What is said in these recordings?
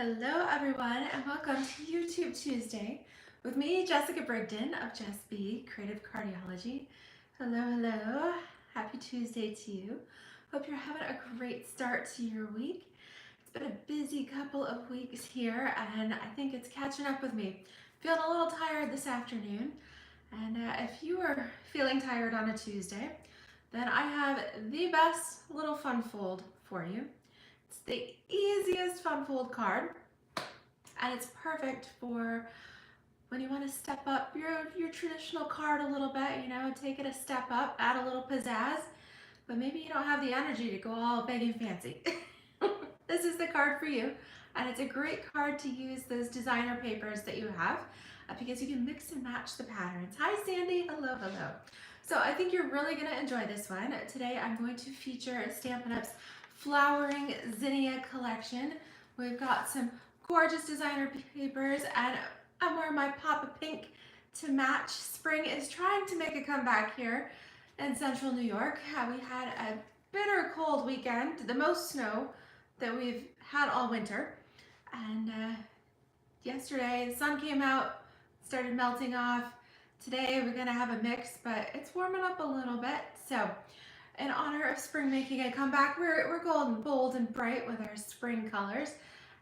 Hello everyone and welcome to YouTube Tuesday with me, Jessica Brigden of JessBCreativeCardiology. Hello. Happy Tuesday to you. Hope you're having a great start to your week. It's been a busy couple of weeks here and I think it's catching up with me. Feeling a little tired this afternoon, and if you are feeling tired on a Tuesday, then I have the best little fun fold for you. It's the easiest fun fold card, and it's perfect for when you want to step up your traditional card a little bit, take it a step up, add a little pizzazz, but maybe you don't have the energy to go all big and fancy. This is the card for you, and it's a great card to use those designer papers that you have because you can mix and match the patterns. Hi Sandy, hello. So I think you're really going to enjoy this one. Today I'm going to feature Stampin's Flowering Zinnia collection. We've got some gorgeous designer papers, and I'm wearing my pop of pink to match. Spring is trying to make a comeback here in central New York. We had a bitter cold weekend, the most snow that we've had all winter, and yesterday the sun came out, started melting off. Today we're gonna have a mix, but it's warming up a little bit. So in honor of spring making a comeback, we're golden, bold and bright with our spring colors,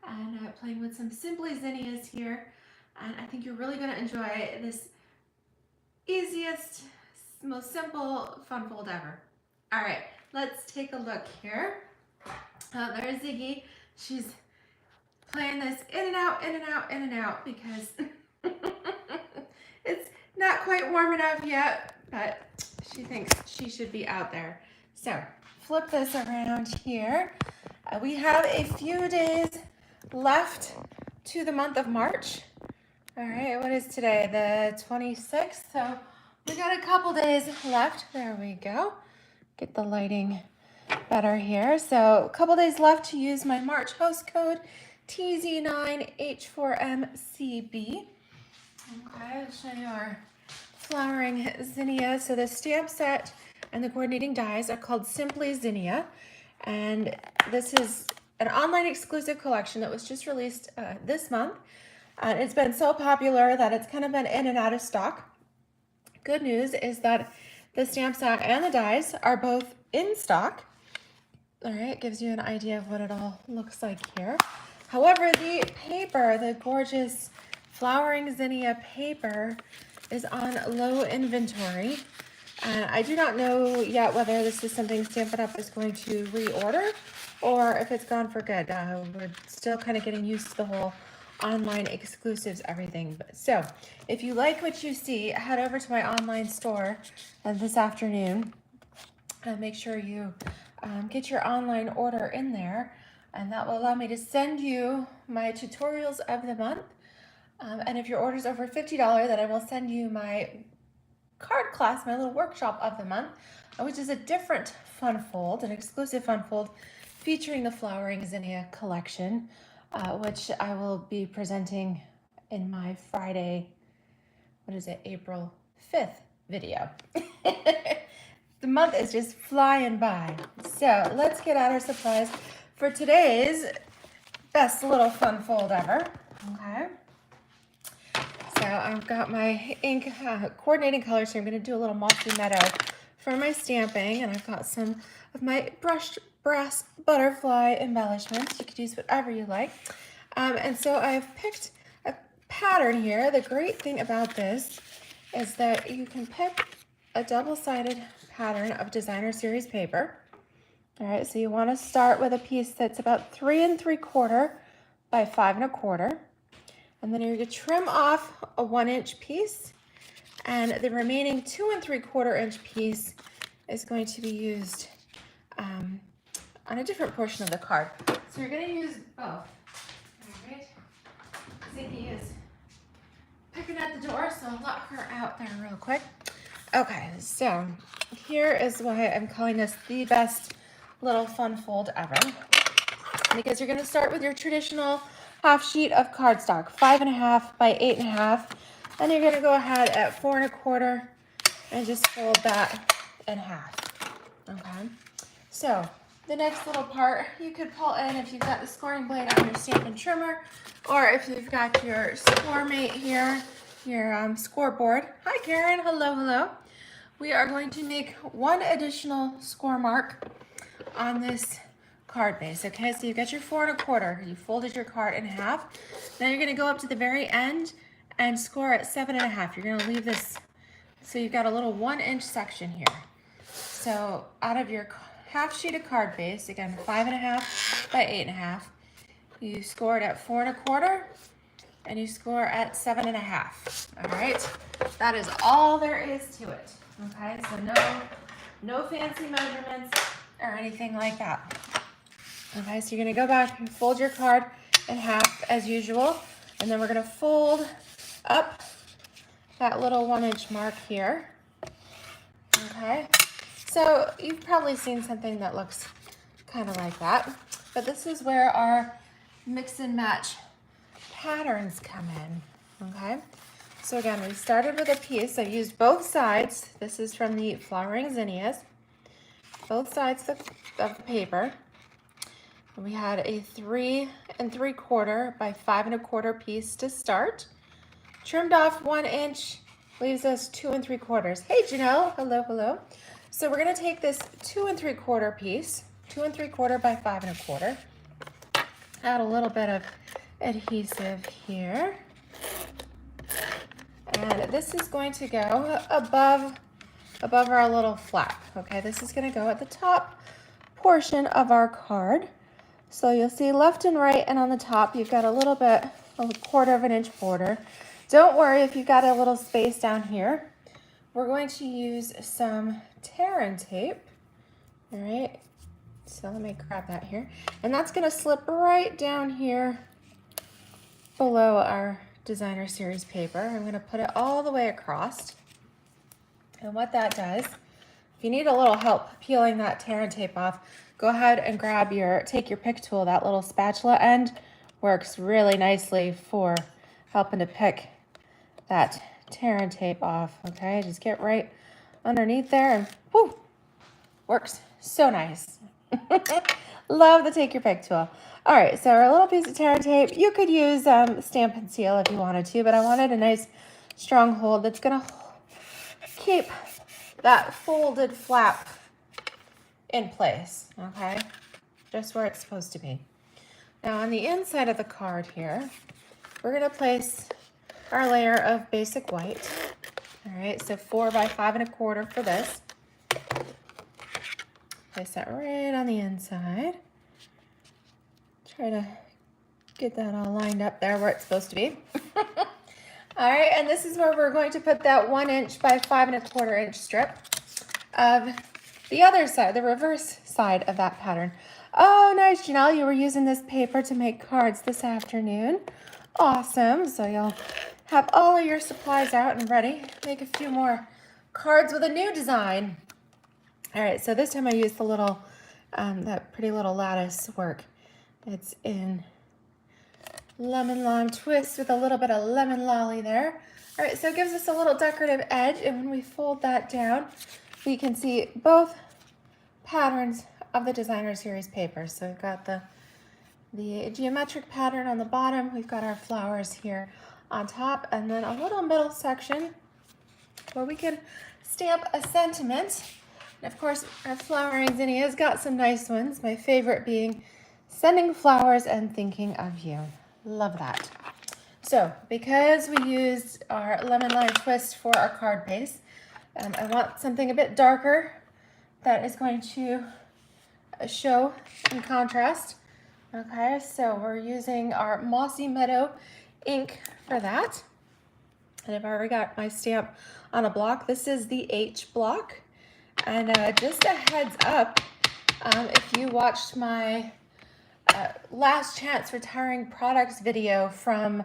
and playing with some Simply Zinnias here. And I think you're really going to enjoy this easiest, most simple fun fold ever. All right, let's take a look here. There's Ziggy. She's playing this in and out because it's not quite warm enough yet, but she thinks she should be out there. So flip this around here. We have a few days left to the month of March. All right, what is today? The 26th. So we got a couple days left. There we go. Get the lighting better here. So a couple days left to use my March host code TZ9H4MCB. Okay, I'll show you our flowering zinnia. So the stamp set and the coordinating dies are called Simply Zinnia, and this is an online exclusive collection that was just released this month. And it's been so popular that it's kind of been in and out of stock. Good news is that the stamp set and the dies are both in stock. All right, it gives you an idea of what it all looks like here. However, the paper, the gorgeous flowering zinnia paper, is on low inventory. And I do not know yet whether this is something Stampin' Up! Is going to reorder or if it's gone for good. We're still kind of getting used to the whole online exclusives, everything. So if you like what you see, head over to my online store this afternoon and make sure you get your online order in there, and that will allow me to send you my tutorials of the month. And if your order is over $50, then I will send you my card class, my little workshop of the month, which is a different fun fold, an exclusive fun fold featuring the Flowering Zinnia collection, which I will be presenting in my Friday, April 5th video. The month is just flying by. So let's get out our supplies for today's best little fun fold ever. Okay. So I've got my ink coordinating colors here. I'm going to do a little mossy meadow for my stamping, and I've got some of my brushed brass butterfly embellishments. You could use whatever you like. And so I've picked a pattern here. The great thing about this is that you can pick a double-sided pattern of designer series paper. All right, so you want to start with a piece that's about 3 3/4 by 5 1/4. And then you're going to trim off a 1-inch piece, and the remaining 2 3/4 piece is going to be used on a different portion of the card. So you're going to use both. All right. Ziggy is picking at the door, so I'll let her out there real quick. Okay, so here is why I'm calling this the best little fun fold ever, because you're going to start with your traditional half sheet of cardstock, 5 1/2 by 8 1/2, and you're going to go ahead at 4 1/4 and just fold that in half. Okay, so the next little part you could pull in if you've got the scoring blade on your Stampin' trimmer, or if you've got your score mate here, your scoreboard. Hi Karen, hello, hello. We are going to make one additional score mark on this card base. Okay, so you've got your 4 1/4. You folded your card in half. Now you're going to go up to the very end and score at 7 1/2. You're going to leave this, so you've got a little 1-inch section here. So out of your half sheet of card base, again 5 1/2 by 8 1/2, you scored at 4 1/4 and you score at 7 1/2. All right, that is all there is to it. Okay, so no fancy measurements or anything like that. Okay, so you're gonna go back and fold your card in half as usual, and then we're gonna fold up that little 1-inch mark here. Okay, so you've probably seen something that looks kind of like that, but this is where our mix and match patterns come in. Okay, so again, we started with a piece. I used both sides. This is from the Flowering Zinnias, both sides of the paper. And we had a 3 3/4 by 5 1/4 piece to start. Trimmed off 1 inch, leaves us 2 3/4. Hey Janelle, hello, hello. So we're gonna take this 2 3/4 piece, 2 3/4 by 5 1/4. Add a little bit of adhesive here. And this is going to go above our little flap. Okay, this is gonna go at the top portion of our card. So you'll see left and right, and on the top you've got a little bit of a 1/4 inch border. Don't worry if you've got a little space down here. We're going to use some tear and tape. All right, so let me grab that here. And that's gonna slip right down here below our designer series paper. I'm gonna put it all the way across. And what that does, if you need a little help peeling that tear and tape off, go ahead and take your pick tool. That little spatula end works really nicely for helping to pick that tear and tape off. Okay, just get right underneath there and whoo, works so nice. Love the take your pick tool. All right, so our little piece of tear and tape, you could use Stampin' Seal if you wanted to, but I wanted a nice strong hold that's gonna keep that folded flap in place, okay? Just where it's supposed to be. Now on the inside of the card here, we're gonna place our layer of basic white. All right, so 4 by 5 1/4 for this. Place that right on the inside. Try to get that all lined up there where it's supposed to be. All right, and this is where we're going to put that 1 inch by 5 1/4 inch strip of the other side, the reverse side of that pattern. Oh, nice, Janelle, you were using this paper to make cards this afternoon. Awesome, so you'll have all of your supplies out and ready. Make a few more cards with a new design. All right, so this time I used the little, that pretty little lattice work. It's in lemon lime twist with a little bit of lemon lolly there. All right, so it gives us a little decorative edge, and when we fold that down, we can see both patterns of the designer series paper. So we've got the geometric pattern on the bottom, we've got our flowers here on top, and then a little middle section where we can stamp a sentiment. And of course, our Flowering Zinnia's got some nice ones, my favorite being sending flowers and thinking of you. Love that. So because we used our lemon lime twist for our card base, I want something a bit darker that is going to show in contrast. Okay, so we're using our Mossy Meadow ink for that. And I've already got my stamp on a block. This is the H block. And just a heads up, if you watched my last chance retiring products video from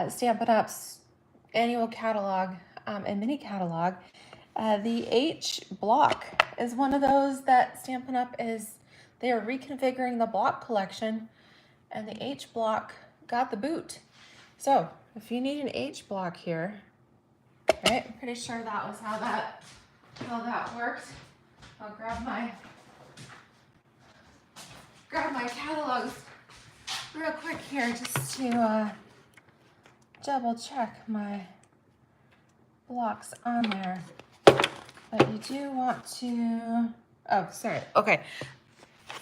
Stampin' Up's annual catalog and mini catalog, the H block is one of those that Stampin' Up they are reconfiguring the block collection, and the H block got the boot. So if you need an H block here, right, I'm pretty sure that was how that worked. I'll grab my grab my catalogs real quick here just to double check my blocks on there. But you do want to, oh, sorry. Okay,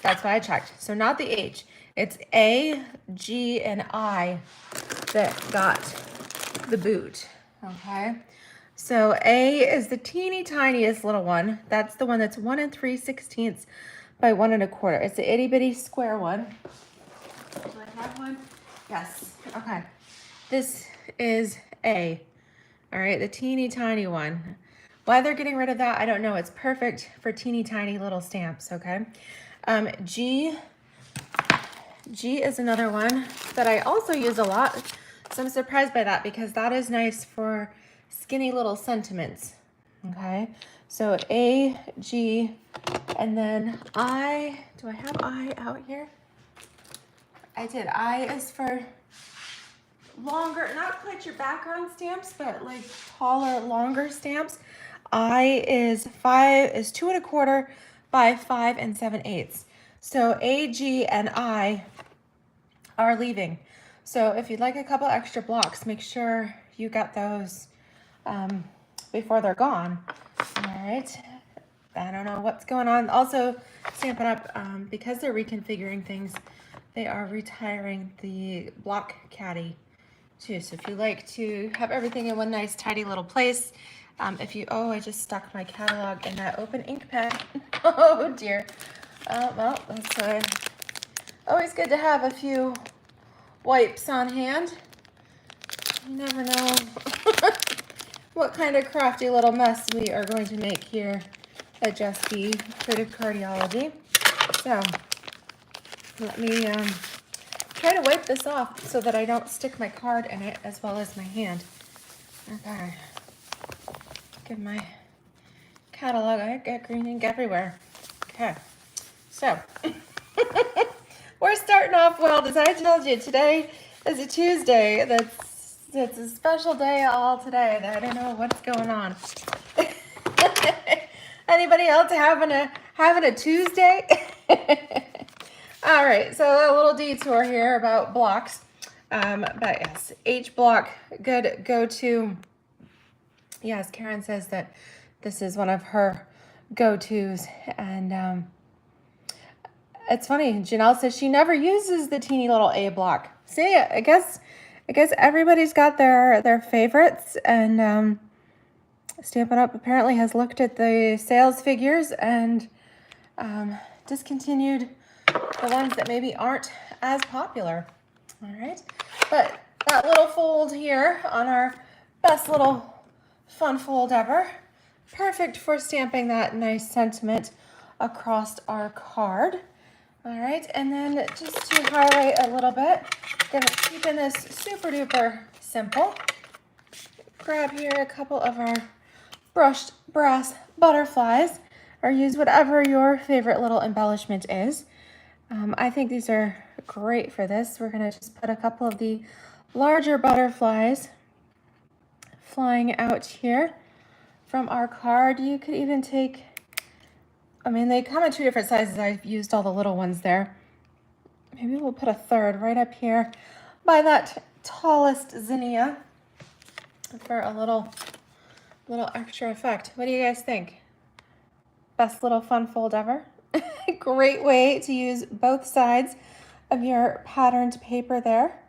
that's why I checked. So not the H. It's A, G, and I that got the boot, okay? So A is the teeny tiniest little one. That's the one that's 1 3/16 by 1 1/4. It's the itty bitty square one. Do I have one? Yes, okay. This is A, all right, the teeny tiny one. Why they're getting rid of that, I don't know. It's perfect for teeny tiny little stamps, okay? G is another one that I also use a lot. So I'm surprised by that because that is nice for skinny little sentiments, okay? So A, G, and then I, do I have I out here? I did. I is for longer, not quite your background stamps, but like taller, longer stamps. I is 2 1/4 by 5 7/8. So A, G, and I are leaving. So if you'd like a couple extra blocks, make sure you get those before they're gone. All right. I don't know what's going on. Also, Stampin' Up, because they're reconfiguring things, they are retiring the block caddy too. So if you like to have everything in one nice tidy little place, oh, I just stuck my catalog in that open ink pen. Oh dear. Well, that's always good to have a few wipes on hand. You never know what kind of crafty little mess we are going to make here at JessB Creative Cardiology. So let me try to wipe this off so that I don't stick my card in it as well as my hand. Okay. Give my catalog, I get green ink everywhere. Okay. So we're starting off well. As I told you, today is a Tuesday. It's a special day all today. I don't know what's going on. Anybody else having a Tuesday? All right, so a little detour here about blocks. But yes, H block, good go-to. Yes, Karen says that this is one of her go-tos, and it's funny. Janelle says she never uses the teeny little A block. See, I guess everybody's got their favorites, and Stampin' Up apparently has looked at the sales figures and discontinued the ones that maybe aren't as popular. All right, but that little fold here on our best little fun fold ever, perfect for stamping that nice sentiment across our card. All right, and then just to highlight a little bit, keeping this super duper simple, grab here a couple of our brushed brass butterflies, or use whatever your favorite little embellishment is. I think these are great for this. We're gonna just put a couple of the larger butterflies flying out here from our card. You could even take, I mean, they come in 2 different sizes. I've used all the little ones there. Maybe we'll put a third right up here by that tallest zinnia for a little extra effect. What do you guys think? Best little fun fold ever. Great way to use both sides of your patterned paper there.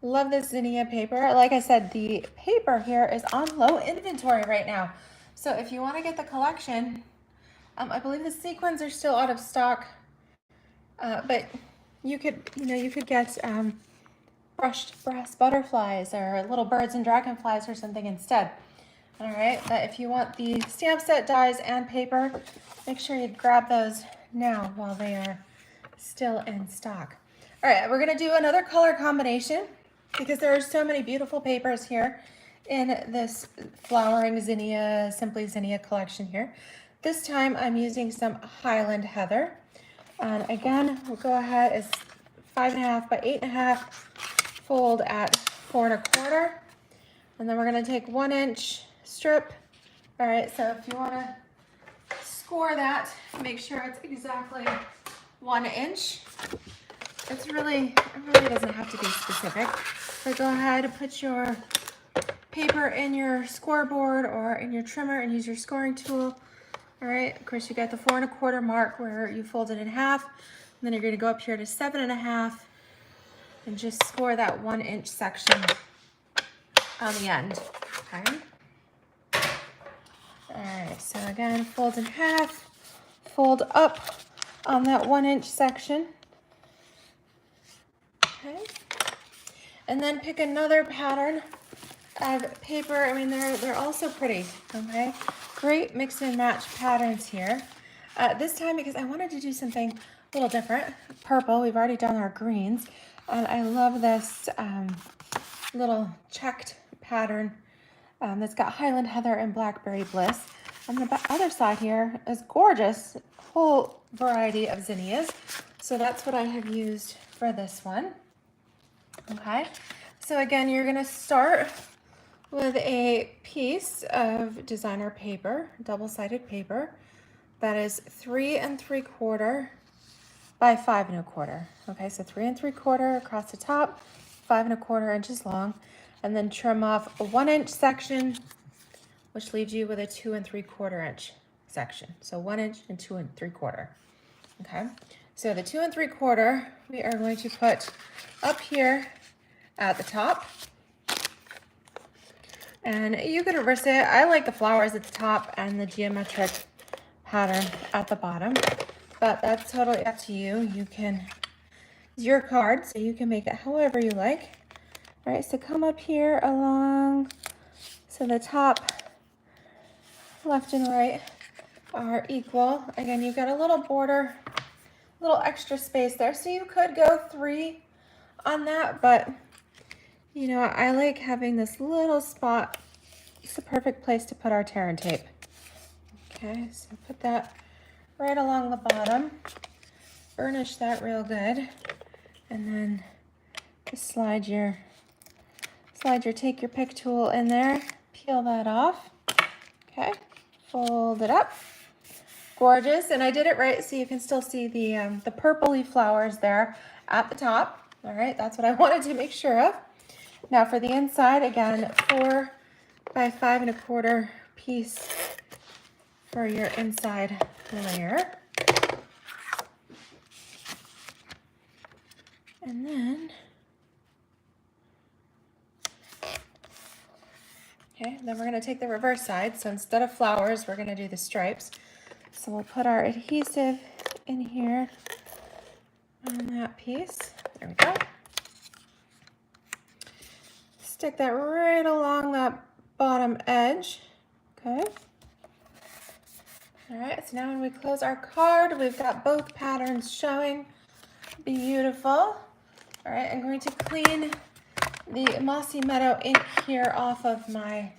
Love this zinnia paper. Like I said, the paper here is on low inventory right now. So if you want to get the collection, I believe the sequins are still out of stock, but you could get brushed brass butterflies or little birds and dragonflies or something instead. All right, but if you want the stamp set dies and paper, make sure you grab those now while they are still in stock. All right, we're gonna do another color combination because there are so many beautiful papers here in this flowering zinnia, simply zinnia collection here. This time I'm using some Highland Heather. And again, we'll go ahead as 5.5 by 8.5, fold at 4 1/4. And then we're gonna take 1 inch strip. All right, so if you wanna score that, make sure it's exactly 1 inch. It really doesn't have to be specific. So go ahead and put your paper in your scoreboard or in your trimmer and use your scoring tool. All right, of course you got the 4 1/4 mark where you fold it in half. And then you're gonna go up here to 7 1/2 and just score that 1 inch section on the end, okay? All right, so again, fold in half, fold up on that 1 inch section, okay? And then pick another pattern of paper. I mean, they're also pretty, okay? Great mix and match patterns here. This time, because I wanted to do something a little different, purple, we've already done our greens, and I love this little checked pattern that's got Highland Heather and Blackberry Bliss. On the other side here is gorgeous, whole variety of zinnias. So that's what I have used for this one. Okay, so again, you're gonna start with a piece of designer paper, double-sided paper, that is 3 3/4 by 5 1/4. Okay, so 3 3/4 across the top, 5 1/4 inches long, and then trim off a 1 inch section, which leaves you with a 2 3/4 inch section. So 1 inch and 2 3/4. Okay, so the 2 3/4 we are going to put up here at the top. And you could reverse it. I like the flowers at the top and the geometric pattern at the bottom, but that's totally up to you. You can, it's your card, so you can make it however you like. All right, so come up here along, so the top left and right are equal. Again, you've got a little border, a little extra space there, so you could go 3 on that, but you know, I like having this little spot. It's the perfect place to put our tear and tape. Okay, so put that right along the bottom. Burnish that real good. And then just take your pick tool in there, peel that off. Okay, fold it up. Gorgeous, and I did it right so you can still see the purpley flowers there at the top. All right, that's what I wanted to make sure of. Now for the inside, again, 4 by 5 1/4 piece for your inside layer. And then, okay, then we're gonna take the reverse side. So instead of flowers, we're gonna do the stripes. So we'll put our adhesive in here on that piece. There we go. Stick that right along that bottom edge, okay? All right, so now when we close our card, we've got both patterns showing. Beautiful. All right, I'm going to clean the Mossy Meadow ink here off of my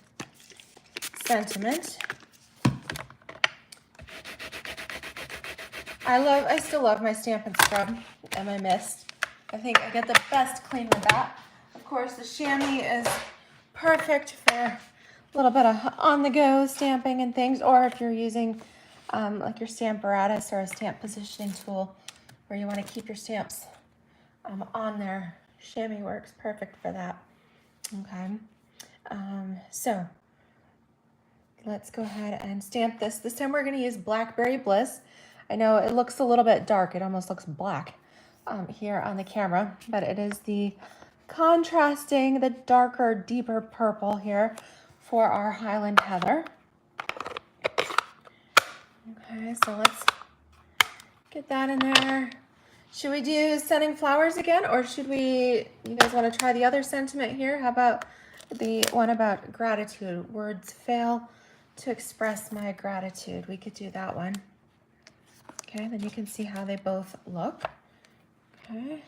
sentiment. I still love my Stampin' Scrub and my mist. I think I get the best clean with that. Of course, the chamois is perfect for a little bit of on-the-go stamping and things, or if you're using like your Stamparatus or a stamp positioning tool where you want to keep your stamps on there. Chamois works perfect for that. Okay, so let's go ahead and stamp this. This time we're going to use Blackberry Bliss. I know it looks a little bit dark. It almost looks black here on the camera, but it is the contrasting, the darker, deeper purple here for our Highland Heather. Okay, so let's get that in there. Should we do Sending Flowers again, or should we, you guys want to try the other sentiment here? How about the one about gratitude? Words fail to express my gratitude. We could do that one. Okay, then you can see how they both look. Okay.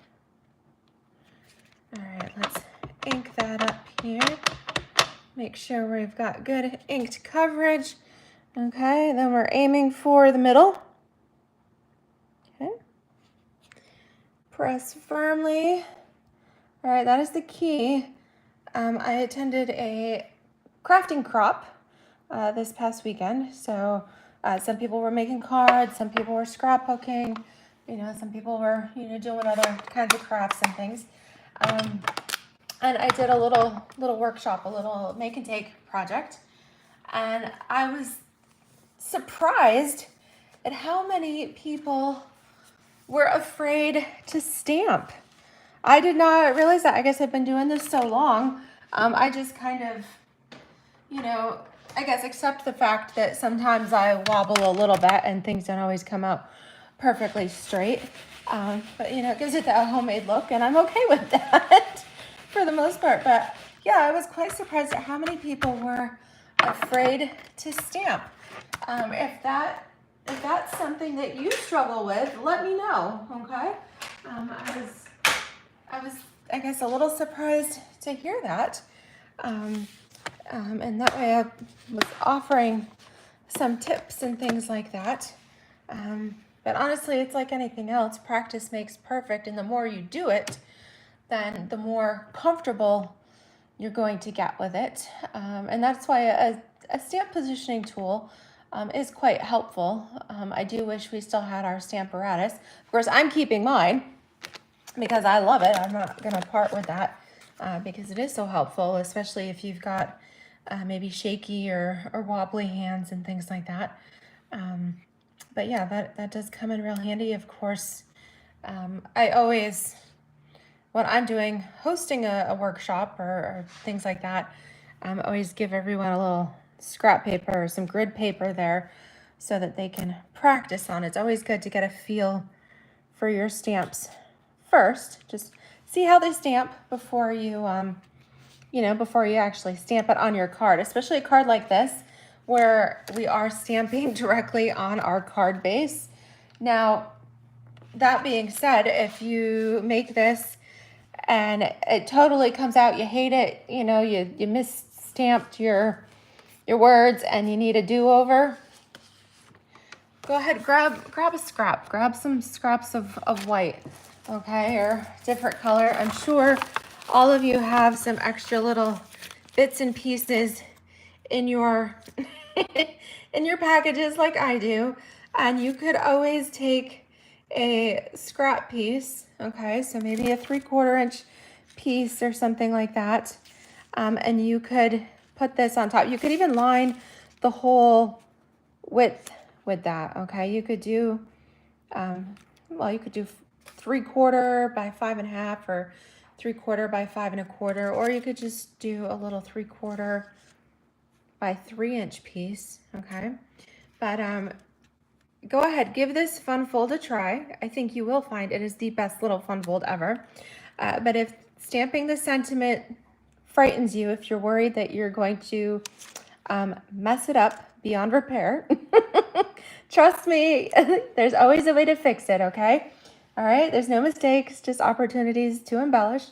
All right, let's ink that up here. Make sure we've got good inked coverage. Okay, then we're aiming for the middle. Okay. Press firmly. All right, that is the key. I attended a crafting crop this past weekend. So some people were making cards, some people were scrapbooking, You know, some people were, you know, doing other kinds of crafts and things. And I did a little workshop, a little make and take project. And I was surprised at how many people were afraid to stamp. I did not realize that. I guess I've been doing this so long. I just kind of, you know, I guess accept the fact that sometimes I wobble a little bit and things don't always come out perfectly straight. But, you know, it gives it that homemade look, and I'm okay with that for the most part. But yeah, I was quite surprised at how many people were afraid to stamp. If that's something that you struggle with, let me know, okay? I was, I guess, a little surprised to hear that. And that way I was offering some tips and things like that. But honestly, it's like anything else. Practice makes perfect, and the more you do it, then the more comfortable you're going to get with it. And that's why a stamp positioning tool is quite helpful. I do wish we still had our Stamparatus. Of course, I'm keeping mine because I love it. I'm not going to part with that because it is so helpful, especially if you've got maybe shaky or wobbly hands and things like that. But yeah, that does come in real handy. Of course, I always, when I'm hosting a workshop or things like that, I always give everyone a little scrap paper or some grid paper there so that they can practice on it. It's always good to get a feel for your stamps first. Just see how they stamp before you, before you actually stamp it on your card, especially a card like this where we are stamping directly on our card base. Now, that being said, if you make this and it totally comes out, you hate it, you know, you misstamped your words and you need a do-over, go ahead, grab a scrap, grab some scraps of white, okay, or different color. I'm sure all of you have some extra little bits and pieces in your in your packages like I do, and you could always take a scrap piece, okay, so maybe a 3/4 inch piece or something like that, and you could put this on top. You could even line the whole width with that, okay. You could do you could do 3/4 by 5.5 or 3/4 by 5.25, or you could just do a little 3/4 by 3-inch piece, okay. But go ahead, give this fun fold a try. I think you will find it is the best little fun fold ever. But if stamping the sentiment frightens you, if you're worried that you're going to mess it up beyond repair, trust me, there's always a way to fix it, okay? All right, there's no mistakes, just opportunities to embellish.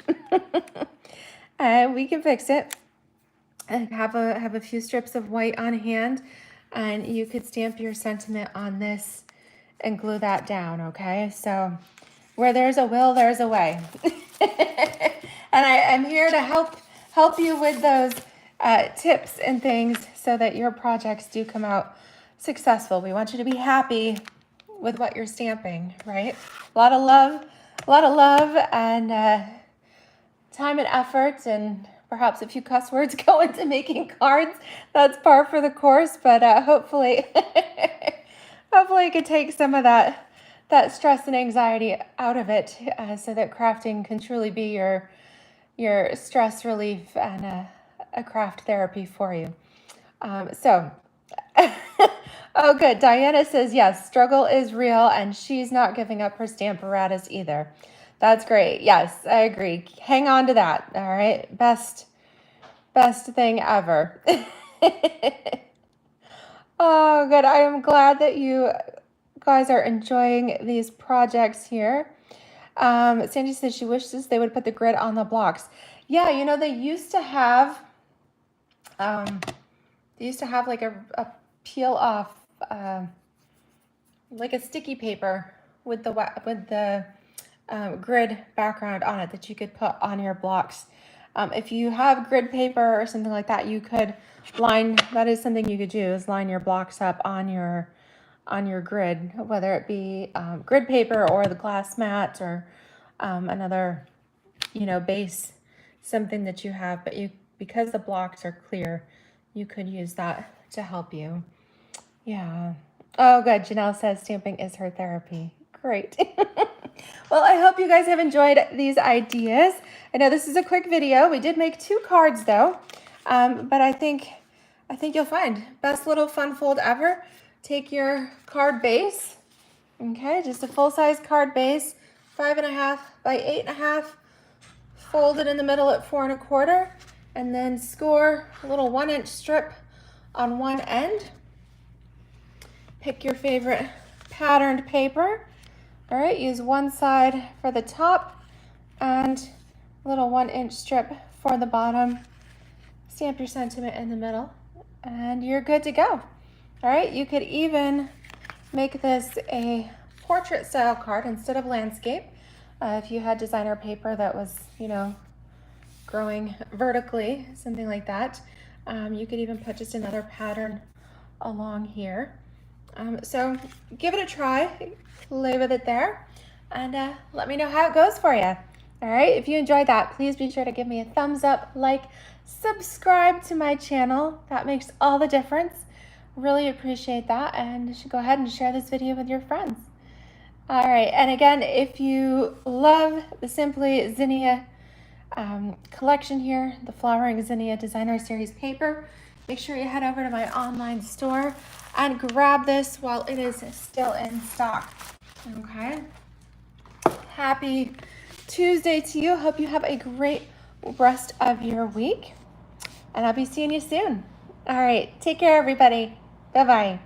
And we can fix it. And have a few strips of white on hand, and you could stamp your sentiment on this and glue that down, okay? So where there's a will, there's a way. And I'm here to help you with those tips and things so that your projects do come out successful. We want you to be happy with what you're stamping, right? A lot of love and time and effort, and perhaps a few cuss words go into making cards. That's par for the course, but hopefully you could take some of that stress and anxiety out of it, so that crafting can truly be your stress relief and a craft therapy for you. Oh, good. Diana says, yes, struggle is real, and she's not giving up her Stamparatus either. That's great. Yes, I agree. Hang on to that. All right. Best thing ever. Oh, good. I am glad that you guys are enjoying these projects here. Sandy says she wishes they would put the grid on the blocks. Yeah, you know, they used to have like a peel off, like a sticky paper with the grid background on it that you could put on your blocks. If you have grid paper or something like that, you could that is something you could do, is line your blocks up on your on your grid, whether it be grid paper or the glass mat or another, base, something that you have, but because the blocks are clear, you could use that to help you. Yeah. Oh, good. Janelle says stamping is her therapy. Great. Well, I hope you guys have enjoyed these ideas. I know this is a quick video. We did make 2 cards though, but I think you'll find best little fun fold ever. Take your card base, okay, just a full-size card base, 5.5 by 8.5. Fold it in the middle at 4 1/4, and then score a little 1-inch strip on one end. Pick your favorite patterned paper. All right, use one side for the top and a little 1-inch strip for the bottom. Stamp your sentiment in the middle and you're good to go. All right, you could even make this a portrait style card instead of landscape. If you had designer paper that was, growing vertically, something like that, you could even put just another pattern along here. So give it a try, play with it there, and let me know how it goes for you. All right, if you enjoyed that, please be sure to give me a thumbs up, like, subscribe to my channel. That makes all the difference. Really appreciate that, and you should go ahead and share this video with your friends. All right, and again, if you love the Simply Zinnia collection here, the Flowering Zinnia Designer Series paper, make sure you head over to my online store and grab this while it is still in stock. Okay. Happy Tuesday to you. Hope you have a great rest of your week, and I'll be seeing you soon. All right, take care, everybody. Bye-bye.